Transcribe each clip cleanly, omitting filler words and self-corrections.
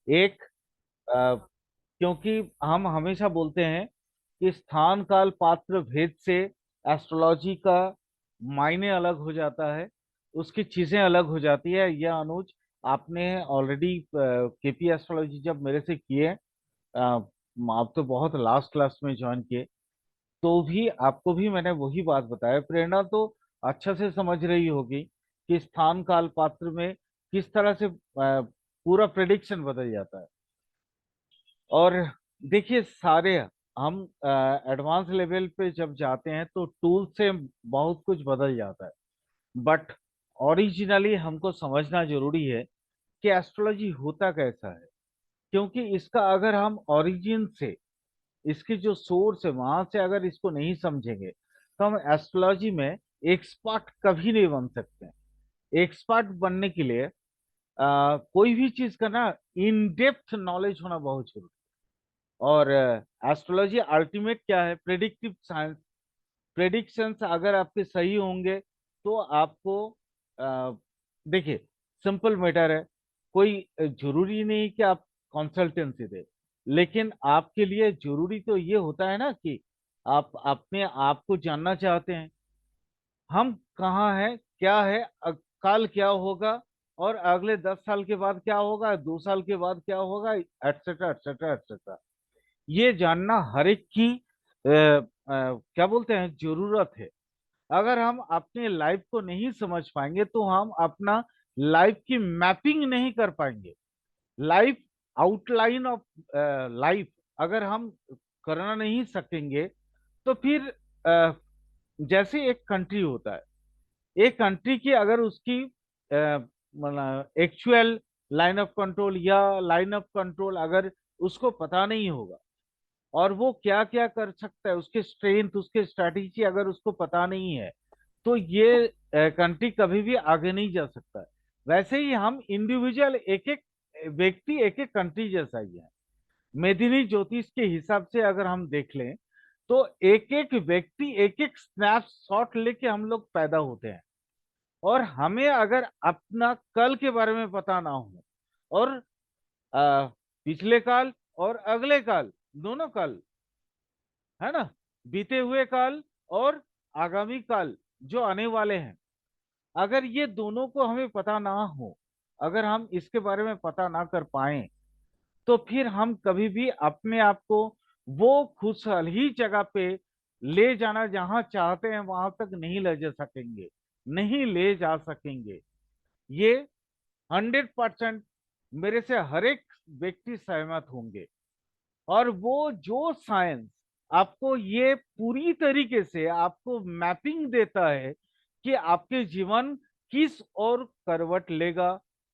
एक क्योंकि हम हमेशा बोलते हैं कि स्थान काल पात्र भेद से एस्ट्रोलॉजी का मायने अलग हो जाता है, उसकी चीजें अलग हो जाती है। यह अनुज आपने ऑलरेडी केपी एस्ट्रोलॉजी जब मेरे से किए, आप तो बहुत लास्ट क्लास में ज्वाइन किए, तो भी आपको भी मैंने वही बात बताया। प्रेरणा तो अच्छा से समझ रही होगी कि स्थान काल पात्र में किस तरह से पूरा प्रेडिक्शन बदल जाता है। और देखिए, सारे हम एडवांस लेवल पे जब जाते हैं तो टूल से बहुत कुछ बदल जाता है, बट ओरिजिनली हमको समझना जरूरी है कि एस्ट्रोलॉजी होता कैसा है। क्योंकि इसका अगर हम ओरिजिन से, इसकी जो सोर्स है वहां से अगर इसको नहीं समझेंगे तो हम एस्ट्रोलॉजी में एक्सपर्ट कभी नहीं बन सकते। एक्सपर्ट बनने के लिए कोई भी चीज का ना इन डेप्थ नॉलेज होना बहुत जरूरी है। और एस्ट्रोलॉजी अल्टीमेट क्या है? Predictive science. प्रेडिक्शंस अगर आपके सही होंगे तो आपको अ, देखिए, सिंपल मैटर है। कोई जरूरी नहीं कि आप कंसल्टेंसी दे, लेकिन आपके लिए जरूरी तो ये होता है ना कि आप अपने आप को जानना चाहते हैं, हम कहाँ हैं, क्या है, कल क्या होगा, और अगले 10 साल के बाद क्या होगा, 2 साल के बाद क्या होगा, एटसेट्रा एटसेट्रा एटसेट्रा। ये जानना हर एक की क्या बोलते हैं, जरूरत है। अगर हम अपने लाइफ को नहीं समझ पाएंगे तो हम अपना लाइफ की मैपिंग नहीं कर पाएंगे। लाइफ आउटलाइन ऑफ लाइफ अगर हम करना नहीं सकेंगे तो फिर जैसे एक कंट्री होता है, एक कंट्री की अगर उसकी मतलब एक्चुअल लाइन ऑफ कंट्रोल या लाइन ऑफ कंट्रोल अगर उसको पता नहीं होगा, और वो क्या क्या कर सकता है, उसके स्ट्रेंथ, उसके स्ट्रैटेजी अगर उसको पता नहीं है, तो ये कंट्री कभी भी आगे नहीं जा सकता है। वैसे ही हम इंडिविजुअल, एक एक व्यक्ति एक एक कंट्री जैसा ही है। मेदिनी ज्योतिष के हिसाब से अगर हम देख लें तो एक एक व्यक्ति एक एक स्नैपशॉट लेके हम लोग पैदा होते हैं। और हमें अगर अपना कल के बारे में पता ना हो, और पिछले काल और अगले काल, दोनों काल, है ना, बीते हुए काल और आगामी काल जो आने वाले हैं, अगर ये दोनों को हमें पता ना हो, अगर हम इसके बारे में पता ना कर पाए, तो फिर हम कभी भी अपने आप को वो खुशहाली जगह पे ले जाना जहां चाहते हैं वहां तक नहीं ले जा सकेंगे, नहीं ले जा सकेंगे। ये 100% मेरे से हर एक व्यक्ति सहमत होंगे। और वो जो साइंस आपको ये पूरी तरीके से आपको मैपिंग देता है कि आपके जीवन किस ओर करवट लेगा,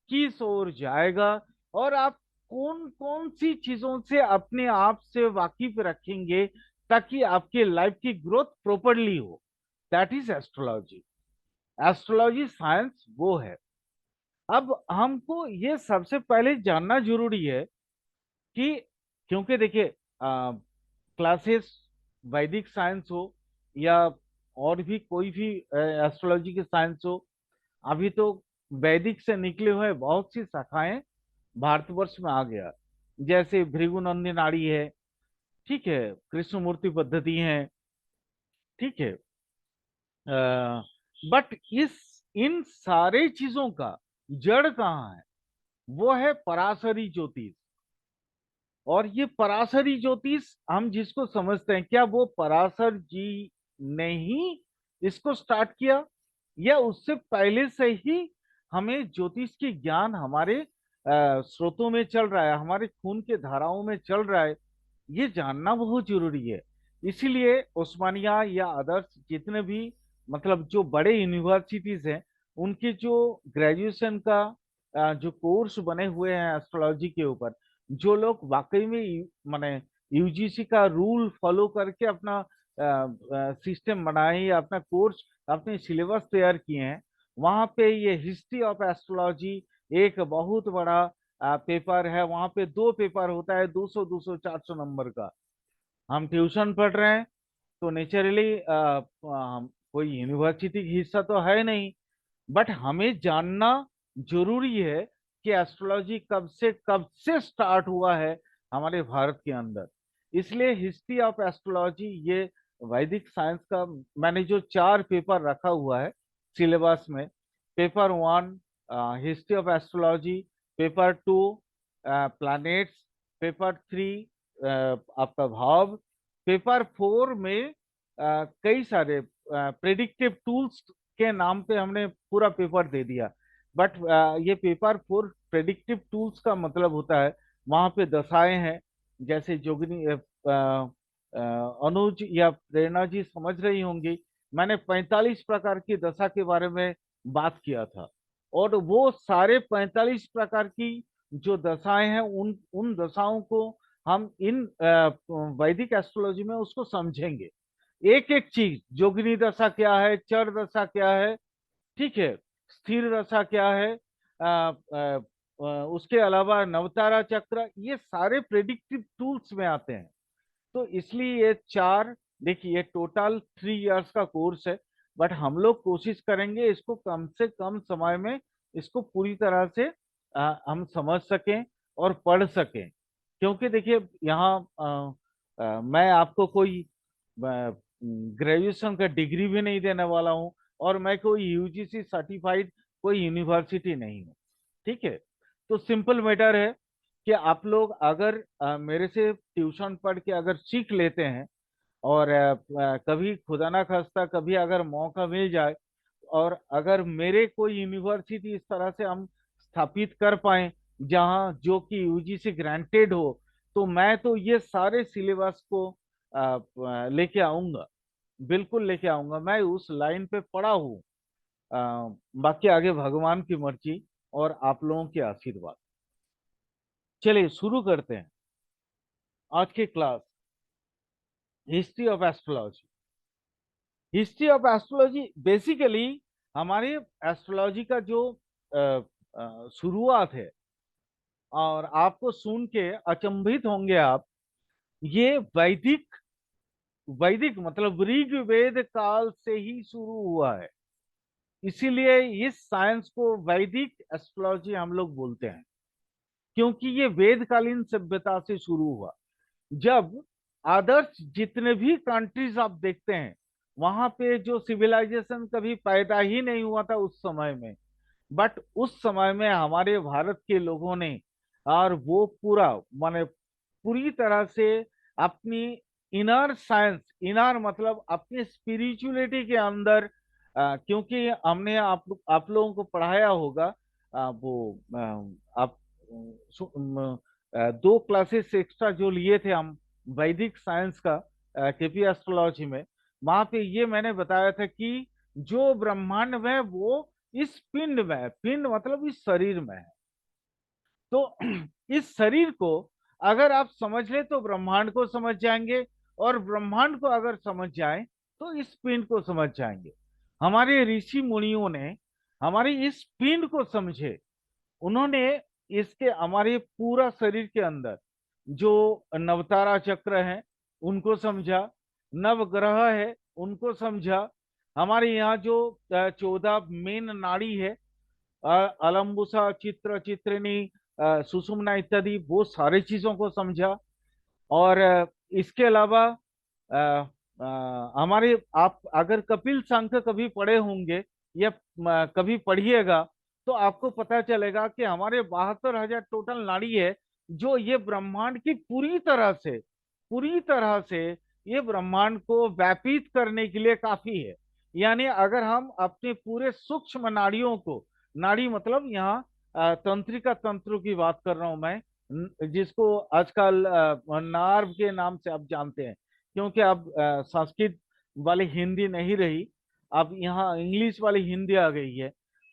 किस ओर जाएगा, और आप कौन कौन सी चीजों से अपने आप से वाकिफ रखेंगे ताकि आपके लाइफ की ग्रोथ प्रॉपरली हो, that is astrology. Astrology science वो है। अब हमको ये सबसे पहले जानना जरूरी है कि, क्योंकि देखिए, क्लासेस वैदिक साइंस हो या और भी कोई भी एस्ट्रोलॉजी की साइंस हो, अभी तो वैदिक से निकले हुए बहुत सी शाखाएं भारतवर्ष में आ गया। जैसे भृगु नाड़ी है, ठीक है, कृष्णमूर्ति पद्धति है, ठीक है। बट इस इन सारे चीजों का जड़ कहाँ है? वो है पराशरी ज्योतिष। और ये पराशरी ज्योतिष हम जिसको समझते हैं, क्या वो पराशर जी ने ही इसको स्टार्ट किया, या उससे पहले से ही हमें ज्योतिष की ज्ञान हमारे स्रोतों में चल रहा है, हमारे खून के धाराओं में चल रहा है? ये जानना बहुत जरूरी है। इसीलिए उस्मानिया या अदर्स जितने भी, मतलब जो बड़े यूनिवर्सिटीज हैं, उनके जो ग्रेजुएशन का जो कोर्स बने हुए हैं एस्ट्रोलॉजी के ऊपर, जो लोग वाकई में माने यूजीसी का रूल फॉलो करके अपना सिस्टम बनाए या अपना कोर्स, अपने सिलेबस तैयार किए हैं, वहां पे ये हिस्ट्री ऑफ एस्ट्रोलॉजी एक बहुत बड़ा पेपर है। वहां पे 2 पेपर होता है, 200 200 400 नंबर का। हम ट्यूशन पढ़ रहे हैं तो नेचुरली कोई यूनिवर्सिटी का हिस्सा तो है नहीं, बट हमें जानना जरूरी है कि एस्ट्रोलॉजी कब से स्टार्ट हुआ है हमारे भारत के अंदर। इसलिए हिस्ट्री ऑफ एस्ट्रोलॉजी, ये वैदिक साइंस का मैंने जो 4 पेपर रखा हुआ है सिलेबस में, paper 1 history of astrology, paper 2 planets, paper 3 आपका भाव, पेपर 4 में कई सारे प्रेडिक्टिव टूल्स के नाम पे हमने पूरा पेपर दे दिया। बट ये पेपर 4 प्रेडिक्टिव टूल्स का मतलब होता है वहां पे दशाएं हैं, जैसे जोगिनी अनुज या प्रेरणा जी समझ रही होंगी, मैंने 45 प्रकार की दशा के बारे में बात किया था। और वो सारे 45 प्रकार की जो दशाएं हैं, उन उन दशाओं को हम इन वैदिक एस्ट्रोलॉजी में उसको समझेंगे। एक एक चीज, जोगिनी दशा क्या है, चर दशा क्या है, ठीक है, स्थिर दशा क्या है, उसके अलावा नवतारा चक्र, ये सारे प्रेडिक्टिव टूल्स में आते हैं। तो इसलिए ये 4, देखिए ये टोटल 3 इयर्स का कोर्स है, बट हम लोग कोशिश करेंगे इसको कम से कम समय में इसको पूरी तरह से हम समझ सकें और पढ़ सकें। क्योंकि देखिए यहाँ मैं आपको कोई ग्रेजुएशन का डिग्री भी नहीं देने वाला हूँ, और मैं कोई यूजीसी सर्टिफाइड कोई यूनिवर्सिटी नहीं हूँ, ठीक है। तो सिंपल मैटर है कि आप लोग अगर मेरे से ट्यूशन पढ़ के अगर सीख लेते हैं, और कभी खुदा ना खास्ता कभी अगर मौका मिल जाए, और अगर मेरे कोई यूनिवर्सिटी इस तरह से हम स्थापित कर पाए जहाँ जो कि यूजीसी ग्रांटेड हो, तो मैं तो ये सारे सिलेबस को लेके आऊंगा, बिल्कुल लेके आऊंगा। मैं उस लाइन पे पड़ा हूँ। बाकी आगे भगवान की मर्जी और आप लोगों के आशीर्वाद। चलिए शुरू करते हैं आज की class, history of astrology. History of astrology basically हमारे एस्ट्रोलॉजी का जो शुरुआत है, और आपको सुन के अचंभित होंगे आप, ये वैदिक वैदिक मतलब ऋग्वेद काल से ही शुरू हुआ है। इसीलिए इस साइंस को वैदिक एस्ट्रोलॉजी हम लोग बोलते हैं, क्योंकि ये वेदकालीन सभ्यता से शुरू हुआ। जब आदर्श जितने भी कंट्रीज आप देखते हैं, वहां पे जो सिविलाइजेशन कभी पैदा ही नहीं हुआ था उस समय में, बट उस समय में हमारे भारत के लोगों ने, और वो पूरा माने पूरी तरह से अपनी इनर साइंस, इनर मतलब अपनी स्पिरिचुअलिटी के अंदर, क्योंकि हमने आप लोगों को पढ़ाया होगा, वो आप 2 क्लासेस एक्स्ट्रा जो लिए थे हम वैदिक साइंस का केपी एस्ट्रोलॉजी में, वहां पे ये मैंने बताया था कि जो ब्रह्मांड में है, वो इस पिंड में है। पिंड मतलब इस शरीर में है। तो इस शरीर को अगर आप समझ ले तो ब्रह्मांड को समझ जाएंगे, और ब्रह्मांड को अगर समझ जाए तो इस पिंड को समझ जाएंगे। हमारे ऋषि मुनियों ने हमारे इस पिंड को समझे, उन्होंने इसके हमारे पूरा शरीर के अंदर जो नवतारा चक्र है उनको समझा, नवग्रह है उनको समझा, हमारे यहाँ जो 14 मेन नाड़ी है, अलम्बुसा, चित्र, चित्रिणी, सुषुम्ना इत्यादि, वो सारी चीजों को समझा। और इसके अलावा हमारे, आप अगर कपिल सांख्य कभी पढ़े होंगे या कभी पढ़िएगा, तो आपको पता चलेगा कि हमारे 72,000 टोटल नाड़ी है, जो ये ब्रह्मांड की पूरी तरह से ये ब्रह्मांड को व्यापित करने के लिए काफी है। यानी अगर हम अपने पूरे सूक्ष्म नाड़ियों को, नाड़ी मतलब यहाँ तंत्रिका तंत्रों की बात कर रहा हूं मैं, जिसको आजकल नार्व के नाम से आप जानते हैं, क्योंकि अब संस्कृत वाली हिंदी नहीं रही, अब यहाँ इंग्लिश वाली हिंदी आ गई है,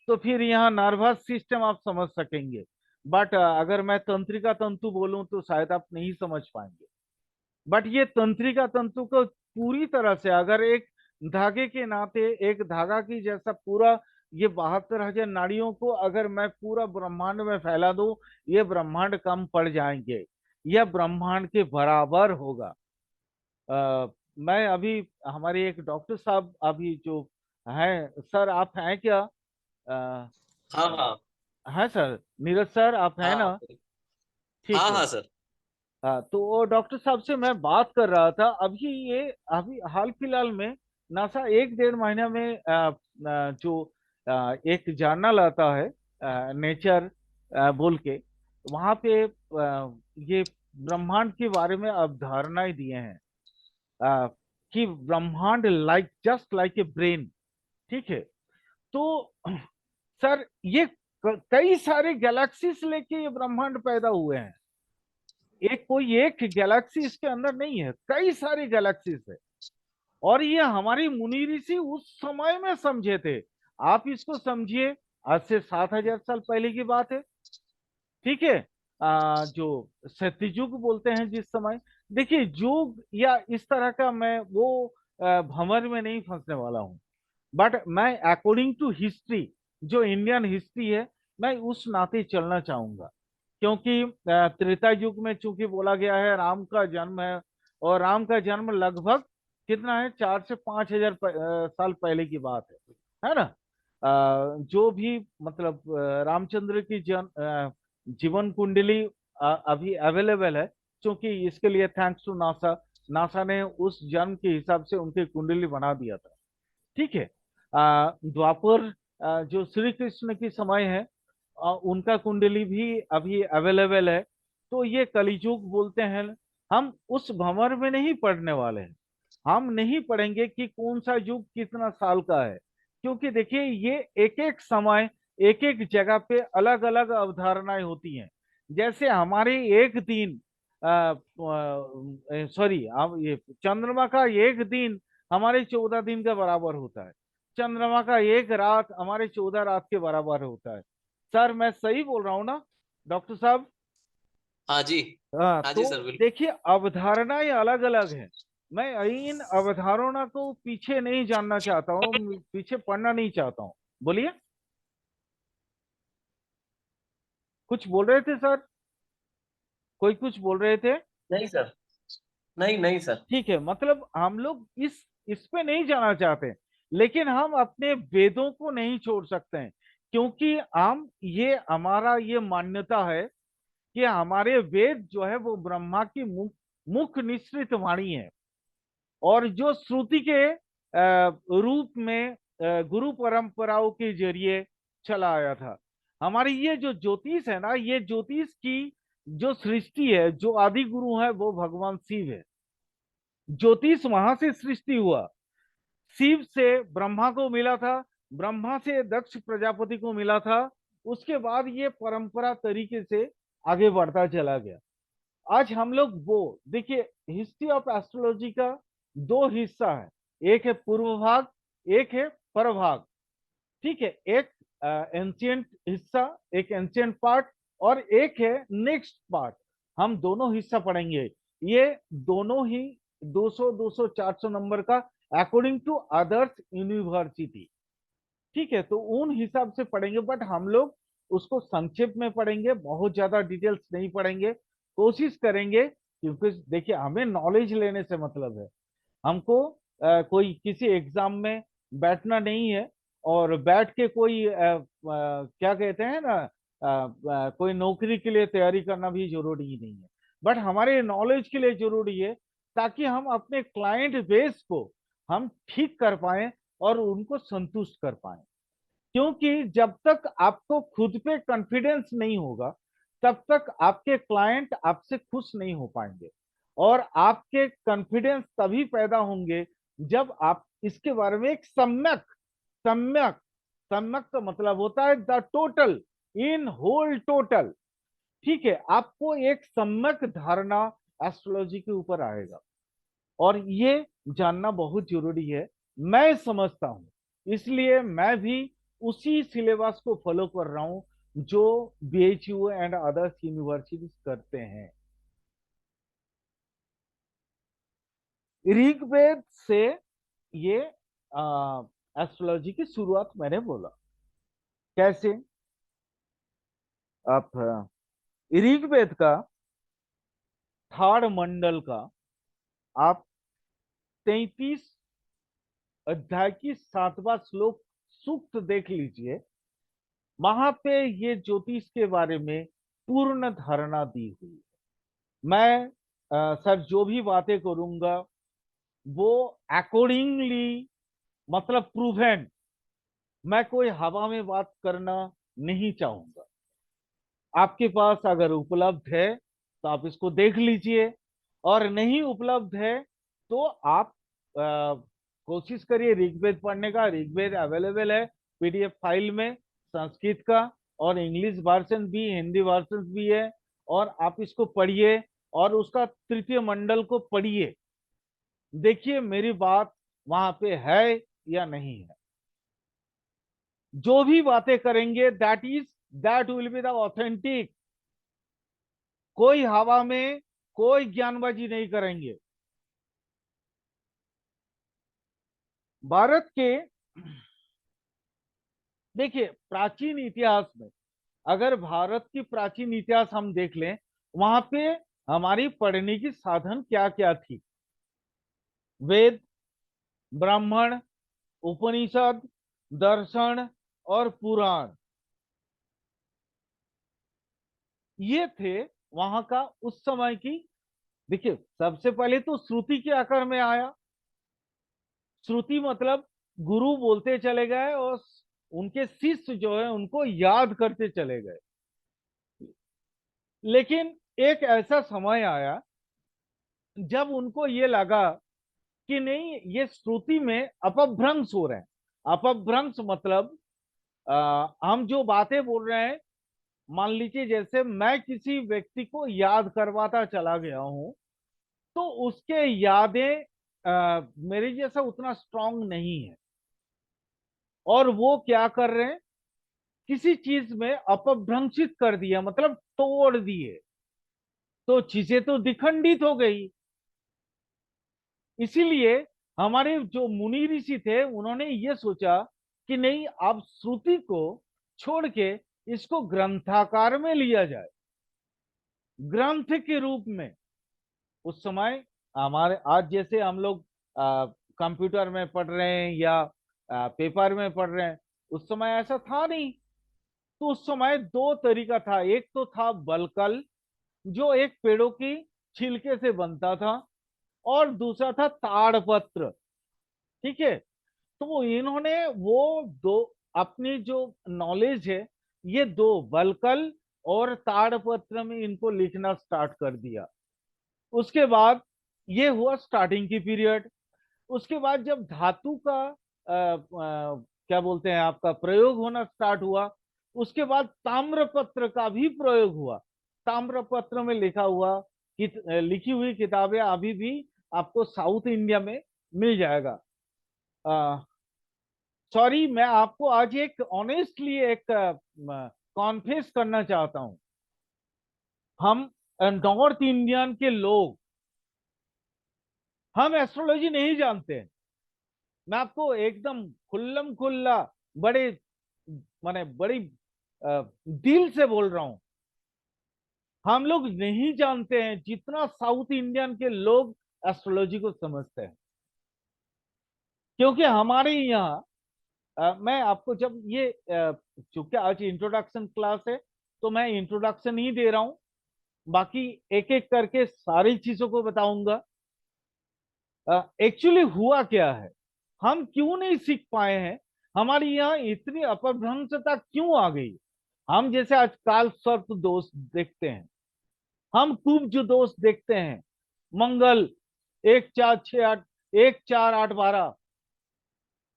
तो फिर यहाँ नर्वस सिस्टम आप समझ सकेंगे। बट अगर मैं तंत्रिका तंतु बोलूं तो शायद आप नहीं समझ पाएंगे। बट ये तंत्रिका तंतु को पूरी तरह से, अगर एक धागे के नाते, एक धागा की जैसा पूरा ये 72,000 नाड़ियों को अगर मैं पूरा ब्रह्मांड में फैला दूं, ये ब्रह्मांड कम पड़ जाएंगे, यह ब्रह्मांड के बराबर होगा। मैं अभी, हमारे एक डॉक्टर साहब अभी जो हैं, सर आप हैं क्या? हाँ हाँ। है सर, नीरज सर आप हैं हाँ ना? ठीक हाँ है। हाँ सर। हाँ, तो वो डॉक्टर साहब से मैं बात कर रहा था अभी, ये अभी हाल फिलहाल में नासा एक डेढ़ महीना में जो एक जर्नल आता है नेचर बोल के, वहाँ पे ये ब्रह्मांड के बारे में अवधारणाएं दिए हैं अ, कि ब्रह्मांड like just like a brain. ठीक है। तो सर ये कई सारे गैलेक्सीज लेके ये ब्रह्मांड पैदा हुए हैं। एक कोई एक गैलेक्सी इसके अंदर नहीं है, कई सारी गैलेक्सीज है। और ये हमारी मुनि ऋषि उस समय में समझे थे। आप इसको समझिए, आज से 7,000 साल पहले की बात है। ठीक है। जो सत्ययुग बोलते हैं जिस समय, देखिए युग या इस तरह का मैं वो भंवर में नहीं फंसने वाला हूँ। बट मैं अकॉर्डिंग टू हिस्ट्री, जो इंडियन हिस्ट्री है, मैं उस नाते चलना चाहूंगा। क्योंकि त्रेता युग में चूंकि बोला गया है राम का जन्म है, और राम का जन्म लगभग कितना है, 4 से 5 हजार साल पहले की बात है ना? जो भी मतलब रामचंद्र की जीवन कुंडली अभी अवेलेबल है, क्योंकि इसके लिए थैंक्स टू नासा, नासा ने उस जन्म के हिसाब से उनकी कुंडली बना दिया था। ठीक है। द्वापर जो श्री कृष्ण की समय है, उनका कुंडली भी अभी अवेलेबल है। तो ये कलियुग बोलते हैं। हम उस भंवर में नहीं पढ़ने वाले हैं। हम नहीं पढ़ेंगे कि कौन सा युग कितना साल का है, क्योंकि देखिए ये एक एक समय एक एक जगह पे अलग अलग अवधारणाएं होती हैं। जैसे हमारे एक दिन सॉरी, अब ये चंद्रमा का एक दिन हमारे 14 दिन के बराबर होता है। चंद्रमा का एक रात हमारे 14 रात के बराबर होता है। सर मैं सही बोल रहा हूँ ना डॉक्टर साहब? हाँ जी। हाँ, हाँ तो जी सर, बिल्कुल। देखिए अवधारणाएं अलग अलग हैं। मैं इन अवधारणा को पीछे नहीं जानना चाहता हूँ, पीछे पढ़ना नहीं चाहता हूँ। बोलिए, कुछ बोल रहे थे सर? कोई कुछ बोल रहे थे? नहीं सर, नहीं नहीं सर। ठीक है, मतलब हम लोग इस पे नहीं जाना चाहते, लेकिन हम अपने वेदों को नहीं छोड़ सकते हैं। क्योंकि हम ये हमारा ये मान्यता है कि हमारे वेद जो है वो ब्रह्मा की मुख मुख निसृत वाणी है। और जो श्रुति के रूप में गुरु परंपराओं के जरिए चला आया था। हमारी ये जो ज्योतिष है ना, ये ज्योतिष की जो सृष्टि है, जो आदि गुरु है वो भगवान शिव है। ज्योतिष वहां से सृष्टि हुआ, शिव से ब्रह्मा को मिला था, ब्रह्मा से दक्ष प्रजापति को मिला था। उसके बाद ये परंपरा तरीके से आगे बढ़ता चला गया। आज हम लोग वो देखिए, हिस्ट्री ऑफ एस्ट्रोलॉजी का दो हिस्सा है, एक है पूर्व भाग, एक है पर भाग। ठीक है। एक एंशियंट हिस्सा, एक एंशियंट पार्ट, और एक है नेक्स्ट पार्ट। हम दोनों हिस्सा पढ़ेंगे। ये दोनों ही 200 200 400 नंबर का, अकॉर्डिंग टू अदर्स यूनिवर्सिटी। ठीक है, तो उन हिसाब से पढ़ेंगे, बट हम लोग उसको संक्षेप में पढ़ेंगे, बहुत ज्यादा डिटेल्स नहीं पढ़ेंगे। कोशिश करेंगे, क्योंकि देखिए हमें नॉलेज लेने से मतलब है। हमको कोई किसी एग्जाम में बैठना नहीं है, और बैठ के कोई क्या कहते हैं ना, कोई नौकरी के लिए तैयारी करना भी जरूरी ही नहीं है। बट हमारे नॉलेज के लिए जरूरी है, ताकि हम अपने क्लाइंट बेस को हम ठीक कर पाए और उनको संतुष्ट कर पाए। क्योंकि जब तक आपको खुद पे कॉन्फिडेंस नहीं होगा, तब तक आपके क्लाइंट आपसे खुश नहीं हो पाएंगे। और आपके कॉन्फिडेंस तभी पैदा होंगे जब आप इसके बारे में एक सम्यक सम्यक सम्यक का मतलब होता है the total, in whole total. ठीक है, आपको एक सम्यक धारणा एस्ट्रोलॉजी के ऊपर आएगा। और ये जानना बहुत जरूरी है, मैं समझता हूं। इसलिए मैं भी उसी सिलेबस को फॉलो कर रहा हूं जो बीएचयू एंड अदर्स यूनिवर्सिटीज करते हैं। ऋग्वेद से ये एस्ट्रोलॉजी की शुरुआत मैंने बोला। कैसे? आप ऋग्वेद का थर्ड मंडल का आप 33 अध्याय की 7वां श्लोक सूक्त देख लीजिए। वहां पे ये ज्योतिष के बारे में पूर्ण धारणा दी हुई है। मैं सर जो भी बातें करूंगा वो अकॉर्डिंगली, मतलब प्रूवेन, मैं कोई हवा में बात करना नहीं चाहूंगा। आपके पास अगर उपलब्ध है तो आप इसको देख लीजिए, और नहीं उपलब्ध है तो आप कोशिश करिए ऋग्वेद पढ़ने का। ऋग्वेद अवेलेबल है पीडीएफ फाइल में, संस्कृत का, और इंग्लिश वर्जन भी, हिंदी वर्जन भी है। और आप इसको पढ़िए और उसका तृतीय मंडल को पढ़िए, देखिए मेरी बात वहां पे है या नहीं है। जो भी बातें करेंगे that will be the authentic. कोई हवा में कोई ज्ञानबाजी नहीं करेंगे। भारत के, देखिए प्राचीन इतिहास में, अगर भारत की प्राचीन इतिहास हम देख लें, वहां पे हमारी पढ़ने की साधन क्या क्या थी। वेद, ब्राह्मण, उपनिषद, दर्शन और पुराण, ये थे वहां का उस समय की। देखिए सबसे पहले तो श्रुति के आकार में आया। श्रुति मतलब गुरु बोलते चले गए और उनके शिष्य जो है उनको याद करते चले गए। लेकिन एक ऐसा समय आया जब उनको ये लगा कि नहीं, ये श्रुति में अपभ्रंश हो रहे हैं। अपभ्रंश मतलब हम जो बातें बोल रहे हैं, मान लीजिए जैसे मैं किसी व्यक्ति को याद करवाता चला गया हूं, तो उसके यादें मेरे जैसा उतना स्ट्रांग नहीं है, और वो क्या कर रहे हैं, किसी चीज में अपभ्रंशित कर दिया, मतलब तोड़ दिए, तो चीजें तो विखंडित हो गई। इसीलिए हमारे जो मुनि ऋषि थे उन्होंने ये सोचा कि नहीं, अब श्रुति को छोड़ के इसको ग्रंथाकार में लिया जाए, ग्रंथ के रूप में। उस समय हमारे आज जैसे हम लोग कंप्यूटर में पढ़ रहे हैं या पेपर में पढ़ रहे हैं, उस समय ऐसा था नहीं। तो उस समय दो तरीका था। एक तो था बलकल, जो एक पेड़ों की छिलके से बनता था, और दूसरा था ताड़पत्र। ठीक है। तो इन्होंने वो दो, अपनी जो नॉलेज है, ये दो, बलकल और ताड़पत्र में इनको लिखना स्टार्ट कर दिया। उसके बाद ये हुआ स्टार्टिंग की पीरियड। उसके बाद जब धातु का क्या बोलते हैं आपका प्रयोग होना स्टार्ट हुआ, उसके बाद ताम्रपत्र का भी प्रयोग हुआ। ताम्रपत्र में लिखा हुआ लिखी हुई किताबें अभी भी आपको साउथ इंडिया में मिल जाएगा। सॉरी, मैं आपको आज एक ऑनेस्टली एक कॉन्फेस करना चाहता हूं। हम नॉर्थ इंडियन के लोग, हम एस्ट्रोलॉजी नहीं जानते हैं। मैं आपको एकदम खुल्लम खुल्ला, बड़े माने बड़ी दिल से बोल रहा हूं, हम लोग नहीं जानते हैं जितना साउथ इंडियन के लोग एस्ट्रोलॉजी को समझते हैं। क्योंकि हमारे यहाँ मैं आपको जब ये चूंकि आज इंट्रोडक्शन क्लास है, तो मैं इंट्रोडक्शन ही दे रहा हूं, बाकी एक एक करके सारी चीजों को बताऊंगा। एक्चुअली हुआ क्या है, हम क्यों नहीं सीख पाए हैं, हमारी यहाँ इतनी अपभ्रंशता क्यों आ गई। हम जैसे आज काल सर्प दोष देखते हैं, हम कुब्ज दोष देखते हैं, मंगल 1 4 6 8, 1 4 8 12,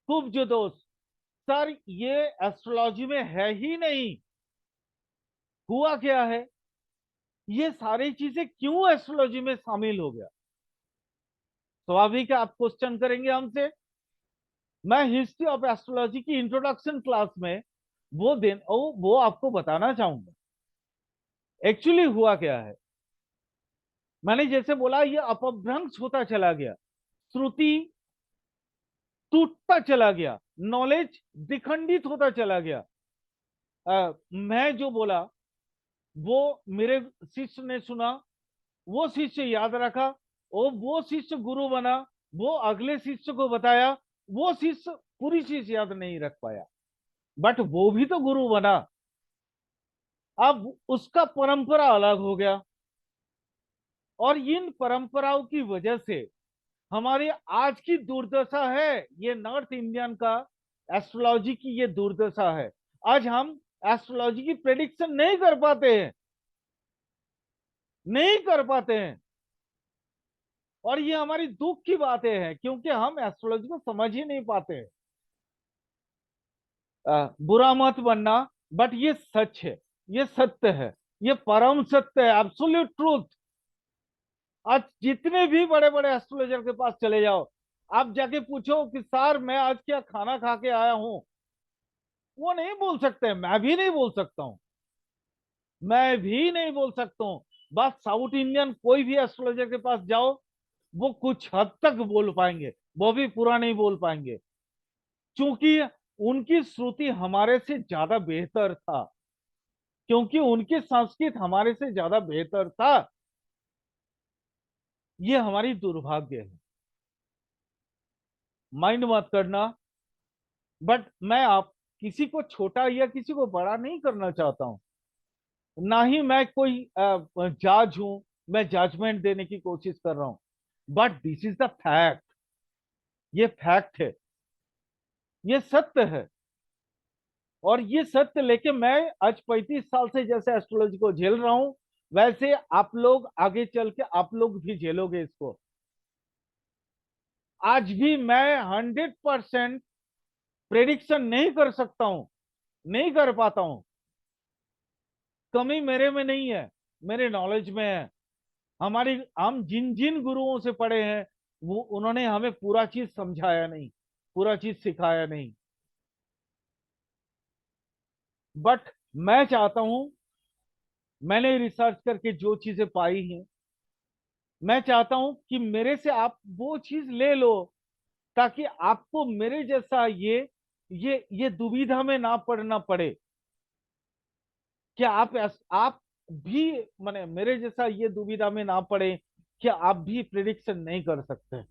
कुब्ज दोष। सर ये एस्ट्रोलॉजी में है ही नहीं। हुआ क्या है, ये सारी चीजें क्यों एस्ट्रोलॉजी में शामिल हो गया। स्वाभाविक है आप क्वेश्चन करेंगे हमसे। मैं हिस्ट्री ऑफ एस्ट्रोलॉजी की इंट्रोडक्शन क्लास में वो आपको बताना चाहूंगा एक्चुअली हुआ क्या है। मैंने जैसे बोला, ये अपभ्रंश होता चला गया, श्रुति टूटता चला गया, नॉलेज विखंडित होता चला गया। मैं जो बोला वो मेरे शिष्य ने सुना, वो शिष्य याद रखा, और वो शिष्य गुरु बना, वो अगले शिष्य को बताया, वो शिष्य पूरी चीज याद नहीं रख पाया, बट वो भी तो गुरु बना। अब उसका परंपरा अलग हो गया, और इन परंपराओं की वजह से हमारी आज की दुर्दशा है। ये नॉर्थ इंडियन का एस्ट्रोलॉजी की ये दुर्दशा है। आज हम एस्ट्रोलॉजी की प्रेडिक्शन नहीं कर पाते हैं, नहीं कर पाते हैं। और ये हमारी दुख की बातें हैं, क्योंकि हम एस्ट्रोलॉजी को समझ ही नहीं पाते हैं। बुरा मत बनना, बट ये सच है, ये सत्य है, ये परम सत्य है, एब्सोल्यूट ट्रूथ। आज जितने भी बड़े बड़े एस्ट्रोलॉजर के पास चले जाओ, आप जाके पूछो कि सर मैं आज क्या खाना खा के आया हूं, वो नहीं बोल सकते, मैं भी नहीं बोल सकता हूं, मैं भी नहीं बोल सकता हूं। बस साउथ इंडियन कोई भी एस्ट्रोलॉजर के पास जाओ, वो कुछ हद तक बोल पाएंगे, वो भी पूरा नहीं बोल पाएंगे, क्योंकि उनकी श्रुति हमारे से ज्यादा बेहतर था, क्योंकि उनकी संस्कृत हमारे से ज्यादा बेहतर था। ये हमारी दुर्भाग्य है, माइंड मत करना। बट मैं आप किसी को छोटा या किसी को बड़ा नहीं करना चाहता हूं, ना ही मैं कोई जज हूं, मैं जजमेंट देने की कोशिश कर रहा हूं। But this is the fact, ये फैक्ट है, ये सत्य है। और ये सत्य लेके मैं आज 35 साल से जैसे एस्ट्रोलॉजी को झेल रहा हूं, वैसे आप लोग आगे चल के आप लोग भी झेलोगे इसको। आज भी मैं 100% प्रेडिक्शन नहीं कर सकता हूं, नहीं कर पाता हूं। कमी मेरे में नहीं है, मेरे नॉलेज में है। हमारी हम जिन जिन गुरुओं से पढ़े हैं, वो उन्होंने हमें पूरा चीज समझाया नहीं, पूरा चीज सिखाया नहीं। बट मैं चाहता हूं, मैंने रिसर्च करके जो चीजें पाई हैं, मैं चाहता हूं कि मेरे से आप वो चीज ले लो, ताकि आपको मेरे जैसा ये दुविधा में ना पड़ना पड़े कि आप भी माने मेरे जैसा ये दुविधा में ना पड़े कि आप भी प्रिडिक्शन नहीं कर सकते।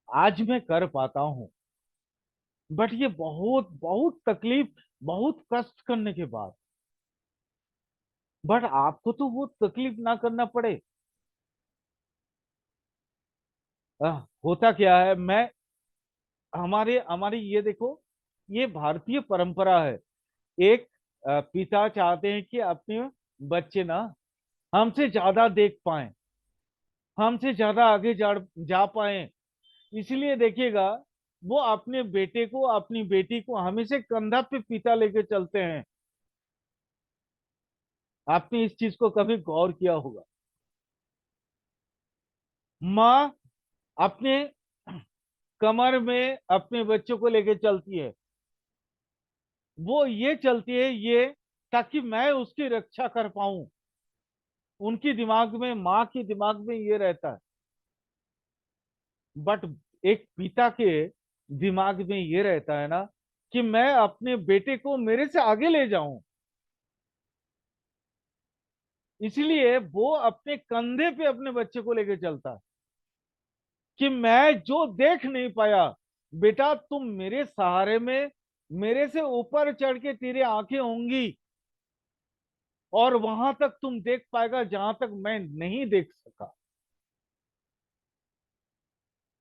आज मैं कर पाता हूं, बट ये बहुत बहुत तकलीफ, बहुत कष्ट करने के बाद। बट आपको तो वो तकलीफ ना करना पड़े। होता क्या है, मैं हमारे हमारी ये देखो, ये भारतीय परंपरा है। एक पिता चाहते हैं कि अपने बच्चे ना हमसे ज्यादा देख पाए, हमसे ज्यादा आगे जा पाए। इसलिए देखिएगा, वो अपने बेटे को अपनी बेटी को हमेशा कंधा पे पीता लेके चलते हैं। आपने इस चीज को कभी गौर किया होगा? माँ अपने कमर में अपने बच्चों को लेके चलती है, वो ये चलती है ये ताकि मैं उसकी रक्षा कर पाऊं। उनकी दिमाग में, माँ की दिमाग में ये रहता है। बट एक पिता के दिमाग में ये रहता है ना कि मैं अपने बेटे को मेरे से आगे ले जाऊं। इसलिए वो अपने कंधे पे अपने बच्चे को लेके चलता है कि मैं जो देख नहीं पाया, बेटा तुम मेरे सहारे में मेरे से ऊपर चढ़ के तेरी आंखें होंगी, और वहां तक तुम देख पाएगा जहां तक मैं नहीं देख सका।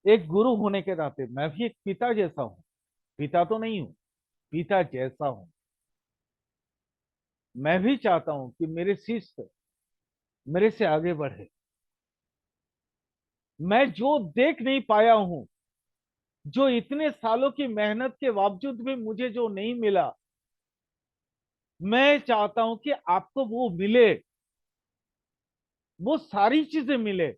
एक गुरु होने के नाते मैं भी एक पिता जैसा हूं, पिता तो नहीं हूं, पिता जैसा हूं। मैं भी चाहता हूं कि मेरे शिष्य मेरे से आगे बढ़े। मैं जो देख नहीं पाया हूं, जो इतने सालों की मेहनत के बावजूद भी मुझे जो नहीं मिला, मैं चाहता हूं कि आपको वो मिले, वो सारी चीजें मिले।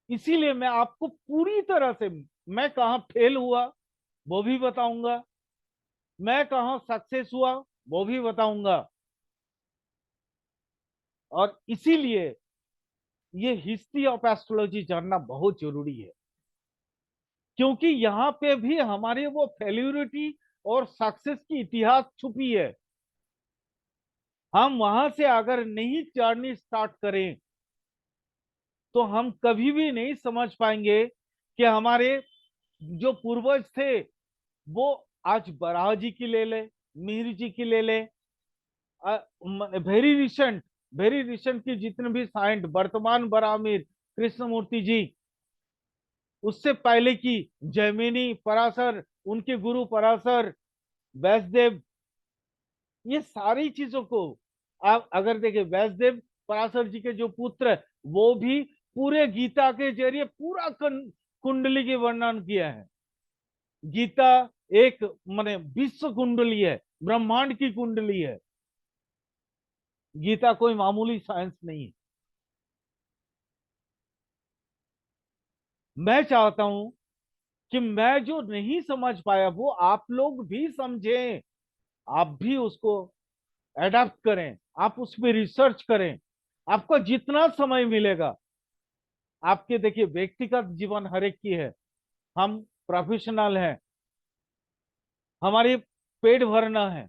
इसीलिए मैं आपको पूरी तरह से, मैं कहाँ फेल हुआ वो भी बताऊंगा, मैं कहाँ सक्सेस हुआ वो भी बताऊंगा। और इसीलिए ये हिस्ट्री ऑफ एस्ट्रोलॉजी जानना बहुत जरूरी है, क्योंकि यहाँ पे भी हमारे वो फेल्यूरिटी और सक्सेस की इतिहास छुपी है। हम वहां से अगर नहीं जर्नी स्टार्ट करें, तो हम कभी भी नहीं समझ पाएंगे कि हमारे जो पूर्वज थे, वो आज बराह जी की ले ले, मिहिर जी की ले ले, वेरी रिसेंट की जितने भी साइंट, वर्तमान बरामीर कृष्णमूर्ति जी, उससे पहले की जैमिनी, पराशर, उनके गुरु पराशर, व्यासदेव, ये सारी चीजों को आप अगर देखें, व्यासदेव पराशर जी के जो पुत्र, वो भी पूरे गीता के जरिए पूरा कुंडली के वर्णन किया है। गीता एक माने विश्व कुंडली है, ब्रह्मांड की कुंडली है। गीता कोई मामूली साइंस नहीं है। मैं चाहता हूं कि मैं जो नहीं समझ पाया वो आप लोग भी समझें, आप भी उसको एडाप्ट करें, आप उस पर रिसर्च करें। आपको जितना समय मिलेगा, आपके देखिए व्यक्तिगत जीवन हर एक की है, हम प्रोफेशनल हैं, हमारे पेट भरना है,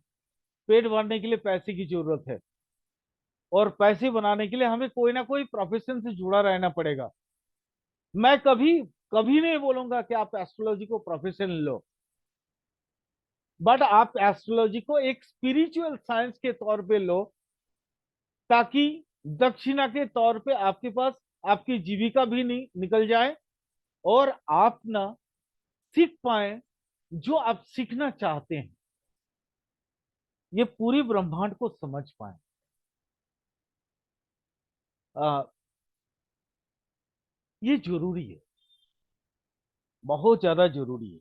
पेट भरने के लिए पैसे की जरूरत है, और पैसे बनाने के लिए हमें कोई ना कोई प्रोफेशन से जुड़ा रहना पड़ेगा। मैं कभी कभी नहीं बोलूंगा कि आप एस्ट्रोलॉजी को प्रोफेशन लो, बट आप एस्ट्रोलॉजी को एक स्पिरिचुअल साइंस के तौर पे लो, ताकि दक्षिणा के तौर पे आपके पास आपकी जीविका भी निकल जाए, और आप ना सीख पाए जो आप सीखना चाहते हैं, ये पूरी ब्रह्मांड को समझ पाए। आ, ये जरूरी है, बहुत ज्यादा जरूरी है।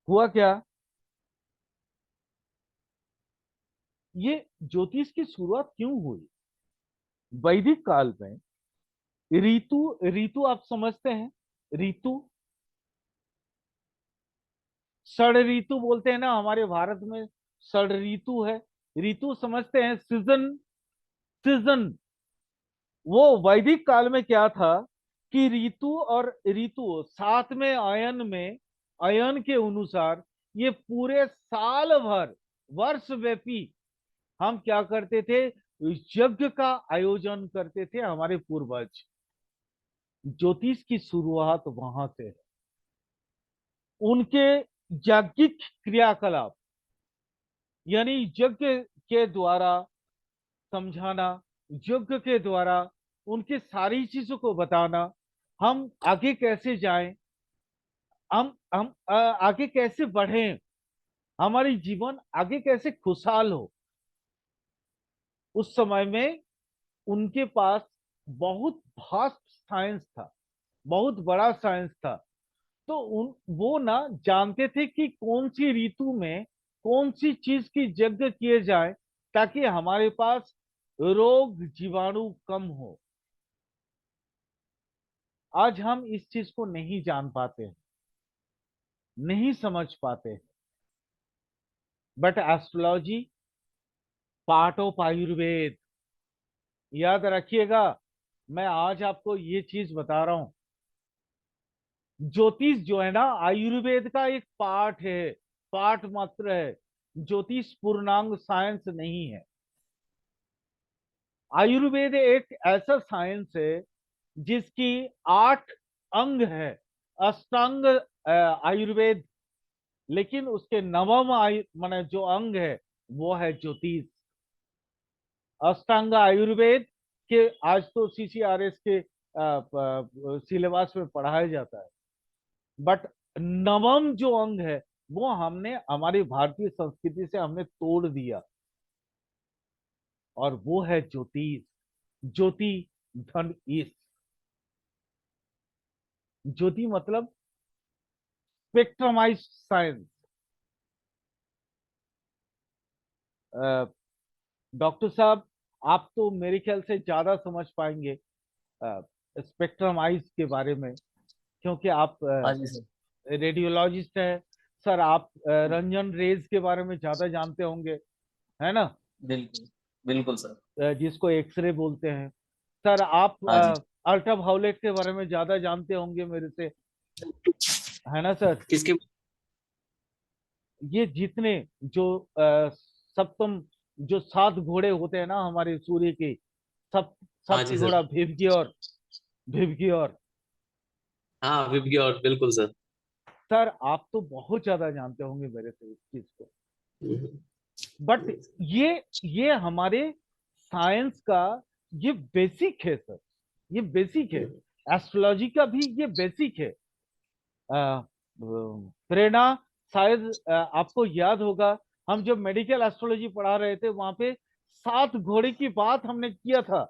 हुआ क्या, ये ज्योतिष की शुरुआत क्यों हुई? वैदिक काल में ऋतु, ऋतु आप समझते हैं, ऋतु, षड ऋतु बोलते हैं ना हमारे भारत में, षड ऋतु है। ऋतु समझते हैं, सीजन, सीजन। वो वैदिक काल में क्या था कि ऋतु और ऋतु सातवें आयन में, आयन के अनुसार ये पूरे साल भर, वर्ष व्यापी हम क्या करते थे, यज्ञ का आयोजन करते थे हमारे पूर्वज। ज्योतिष की शुरुआत वहां से है। उनके यज्ञिक क्रियाकलाप, यानी यज्ञ के द्वारा समझाना, यज्ञ के द्वारा उनके सारी चीजों को बताना, हम आगे कैसे जाएं, हम आगे कैसे बढ़ें, हमारी जीवन आगे कैसे खुशहाल हो। उस समय में उनके पास बहुत वास्ट साइंस था, बहुत बड़ा साइंस था। तो उन वो ना जानते थे कि कौन सी ऋतु में कौन सी चीज की यज्ञ किए जाए, ताकि हमारे पास रोग जीवाणु कम हो। आज हम इस चीज को नहीं जान पाते हैं, नहीं समझ पाते हैं। But astrology part of Ayurveda, याद रखिएगा, मैं आज आपको ये चीज बता रहा हूं। ज्योतिष जो है ना, आयुर्वेद का एक पार्ट है, पार्ट मात्र है। ज्योतिष पूर्णांग साइंस नहीं है। आयुर्वेद एक ऐसा साइंस है जिसकी 8 अंग है, अष्टांग आयुर्वेद। लेकिन उसके नवम आयु माने जो अंग है वो है ज्योतिष। अष्टांग आयुर्वेद के आज तो सीसीआरएस के सिलेबस में पढ़ाया जाता है, बट नवम जो अंग है वो हमने हमारी भारतीय संस्कृति से हमने तोड़ दिया, और वो है ज्योतिष। ज्योति धन ईश, ज्योति मतलब स्पेक्ट्रमाइज साइंस। डॉक्टर साहब, आप तो मेरे ख्याल से ज्यादा समझ पाएंगे स्पेक्ट्रम आइज के बारे में, क्योंकि आप हाँ जी सर। रेडियोलॉजिस्ट हैं। सर आप रंजन रेज के बारे में ज्यादा जानते होंगे, है ना, बिल्कुल बिल्कुल सर। जिसको एक्सरे बोलते हैं। सर आप हाँ जी। अल्ट्रावायलेट के बारे में ज्यादा जानते होंगे मेरे से, है ना सर। किसके? ये जितने जो सप्तम, जो 7 घोड़े होते हैं ना हमारे सूर्य के, सब, हाँ सप्त जी सर। घोड़ा भिव की ओर, भिव की ओर। हाँ विबग्योर, बिल्कुल सर। सर आप तो बहुत ज्यादा जानते होंगे मेरे से इस चीज को, बट ये हमारे साइंस का ये बेसिक है सर, ये बेसिक है। एस्ट्रोलॉजी का भी ये बेसिक है। प्रेरणा, शायद आपको याद होगा, हम जब मेडिकल एस्ट्रोलॉजी पढ़ा रहे थे वहां पे 7 घोड़े की बात हमने किया था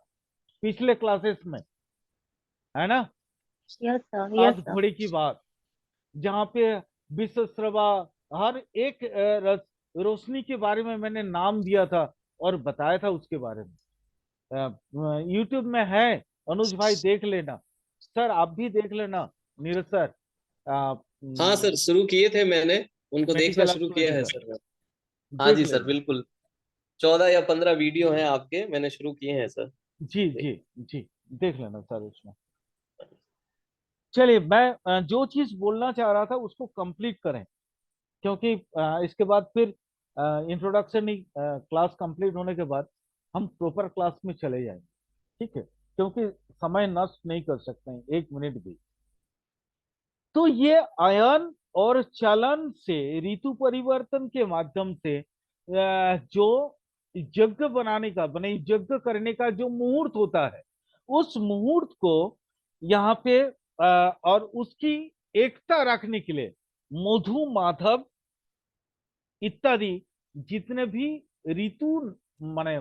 पिछले क्लासेस में, है ना? यस सर, यस सात सर। घोड़े की बात, जहाँ पे विश्वश्रवा, हर एक रोशनी के बारे में मैंने नाम दिया था और बताया था उसके बारे में। यूट्यूब में है, अनुज भाई देख लेना, सर आप भी देख लेना, नीरज सर, हाँ सर, शुरू किए थे मैंने, उनको देखना मेडिकल शुरू किया एस्ट्रोलॉजी है का सर मैं। हाँ देख जी सर, लेना। बिल्कुल। 14 या 15 वीडियो हैं आपके, मैंने शुरू किए हैं सर। जी जी जी, देख लेना सर उसमें। चलिए, मैं जो चीज बोलना चाह रहा था उसको कंप्लीट करें, क्योंकि इसके बाद फिर इंट्रोडक्शन ही क्लास कंप्लीट होने के बाद हम प्रॉपर क्लास में चले जाएंगे, ठीक है? क्योंकि समय नष्ट नहीं कर सकते हैं 1 मिनट भी। तो ये आयन और चलन से, ऋतु परिवर्तन के माध्यम से जो यज्ञ बनाने का, बने यज्ञ करने का जो मुहूर्त होता है, उस मुहूर्त को यहाँ पे और उसकी एकता रखने के लिए मधु, माधव इत्यादि जितने भी ऋतु, माने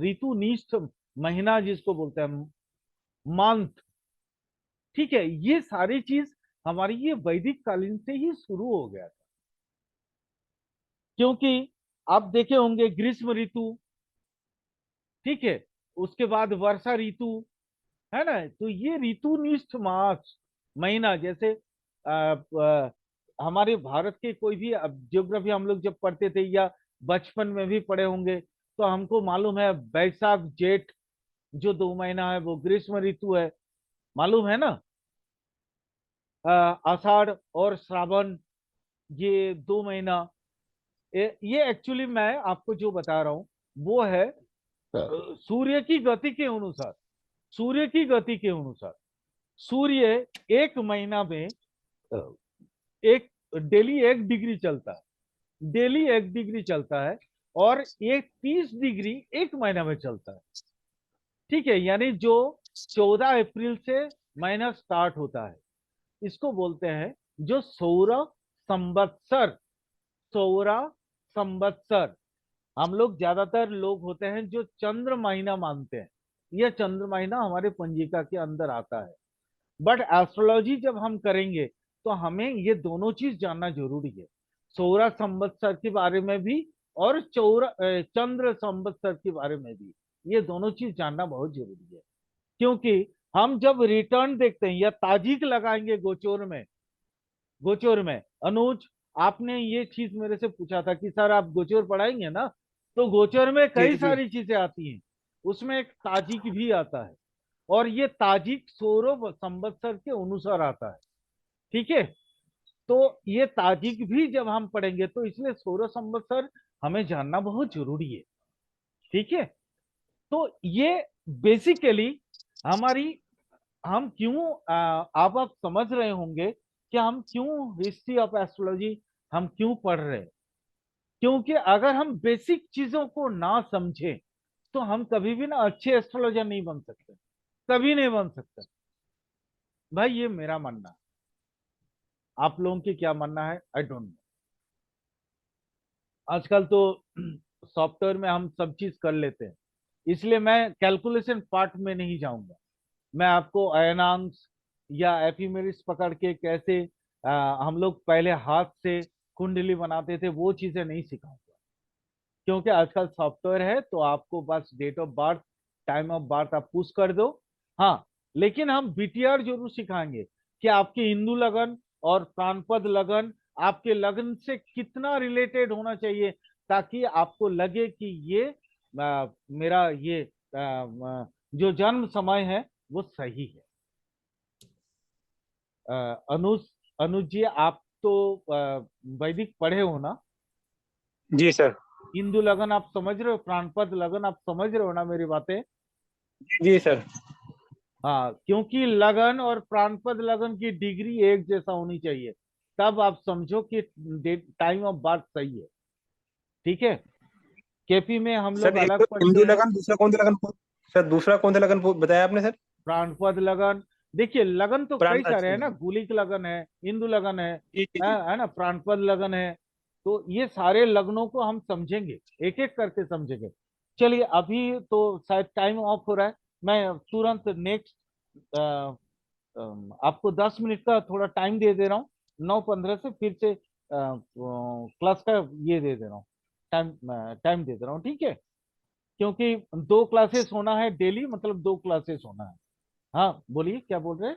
ऋतुनिष्ठ महीना जिसको बोलते हैं, मंथ, ठीक है, ये सारी चीज हमारी ये वैदिक कालीन से ही शुरू हो गया था। क्योंकि आप देखे होंगे ग्रीष्म ऋतु, ठीक है, उसके बाद वर्षा ऋतु, है ना? तो ये ऋतुनिष्ठ मास महीना, जैसे हमारे भारत के कोई भी ज्योग्राफी हम लोग जब पढ़ते थे या बचपन में भी पढ़े होंगे, तो हमको मालूम है बैसाख जेठ जो 2 महीना है वो ग्रीष्म ऋतु है, मालूम है ना? आषाढ़ और श्रावण, ये 2 महीना, ये एक्चुअली मैं आपको जो बता रहा हूं वो है सूर्य की गति के अनुसार, सूर्य की गति के अनुसार सूर्य 1 महीना में एक डेली 1 डिग्री चलता है, डेली 1 डिग्री चलता है, और ये 30 डिग्री 1 महीना में चलता है, ठीक है? यानी जो 14 अप्रैल से महीना स्टार्ट होता है, इसको बोलते हैं जो सौर संवत्सर, सौर संवत्सर। हम लोग ज्यादातर लोग होते हैं जो चंद्र महीना मानते हैं, यह चंद्र महीना हमारे पंजिका के अंदर आता है। बट एस्ट्रोलॉजी जब हम करेंगे तो हमें ये दोनों चीज जानना जरूरी है, सौर संवत्सर के बारे में भी और चंद्र संवत्सर के बारे में भी, ये दोनों चीज जानना बहुत जरूरी है। क्योंकि हम जब रिटर्न देखते हैं या ताजीक लगाएंगे गोचर में, गोचर में, अनुज आपने ये चीज मेरे से पूछा था कि सर आप गोचर पढ़ाएंगे ना, तो गोचर में जी कई जी। सारी चीजें आती हैं, उसमें एक ताजीक भी आता है, और ये ताजिक सौर संवत्सर के अनुसार आता है, ठीक है? तो ये ताजिक भी जब हम पढ़ेंगे तो इसलिए सौर संवत्सर हमें जानना बहुत जरूरी है, ठीक है? तो ये बेसिकली हमारी, हम क्यों आप समझ रहे होंगे कि हम क्यों हिस्ट्री ऑफ एस्ट्रोलॉजी हम क्यों पढ़ रहे हैं। क्योंकि अगर हम बेसिक चीजों को ना समझें तो हम कभी भी ना अच्छे एस्ट्रोलॉजर नहीं बन सकते, कभी नहीं बन सकते भाई, ये मेरा मानना है। आप लोगों की क्या मानना है आई डोंट नो। आजकल तो सॉफ्टवेयर में हम सब चीज कर लेते हैं, इसलिए मैं कैलकुलेशन पार्ट में नहीं जाऊंगा। मैं आपको अयनांश या एफिमेरिस पकड़ के कैसे हम लोग पहले हाथ से कुंडली बनाते थे वो चीजें नहीं सिखाऊंगा, क्योंकि आजकल सॉफ्टवेयर है तो आपको बस date of birth, time of birth आप पुश कर दो। हाँ, लेकिन हम बीटीआर जरूर सिखाएंगे कि आपके हिंदू लगन और प्राणपद लगन आपके लगन से कितना रिलेटेड होना चाहिए, ताकि आपको लगे कि ये मेरा ये जो जन्म समय है वो सही है। अनुज, अनुज जी आप तो वैदिक पढ़े हो ना? जी सर। हिंदू लगन आप समझ रहे हो, प्राणपद लगन आप समझ रहे हो ना मेरी बातें? जी सर। हाँ, क्योंकि लगन और प्राणपद लगन की डिग्री एक जैसा होनी चाहिए, तब आप समझो कि टाइम ऑफ बर्थ सही है। ठीक है। केपी में हम लोग सर एक अलग तो पढ़ते इंदु हैं। लगन, दूसरा कौन सा लगन सर, दूसरा कौन सा लगन बताया आपने सर? प्राणपद लगन। देखिए लगन तो प्राण, कई सारे अच्छा हैं ना, जी। गुलिक लगन है, इंदु लगन जी जी जी। है ना, प्राणपद लगन है। तो ये सारे लग्नों को हम समझेंगे, एक एक करके समझेंगे। चलिए अभी तो शायद टाइम ऑफ हो रहा है, मैं तुरंत नेक्स्ट आपको 10 मिनट का थोड़ा टाइम दे दे रहा हूँ। 9:15 से फिर से क्लास का ये दे दे रहा हूँ, टाइम टाइम दे दे रहा हूँ, ठीक है। क्योंकि 2 क्लासेस होना है डेली, मतलब 2 क्लासेस होना है। हाँ बोलिए क्या बोल रहे हैं।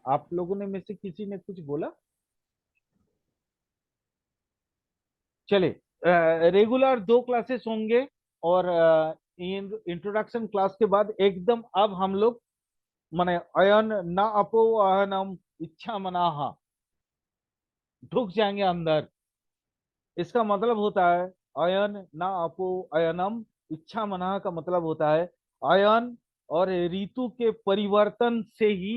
आप लोगों ने में से किसी ने कुछ बोला। चले, रेगुलर 2 क्लासेस होंगे, और इंट्रोडक्शन क्लास के बाद एकदम अब हम लोग माने अयन न अपो अहनम इच्छा मनाहा ढुक जाएंगे अंदर। इसका मतलब होता है अयन न अपो अयनम इच्छा मनाहा का मतलब होता है अयन और ऋतु के परिवर्तन से ही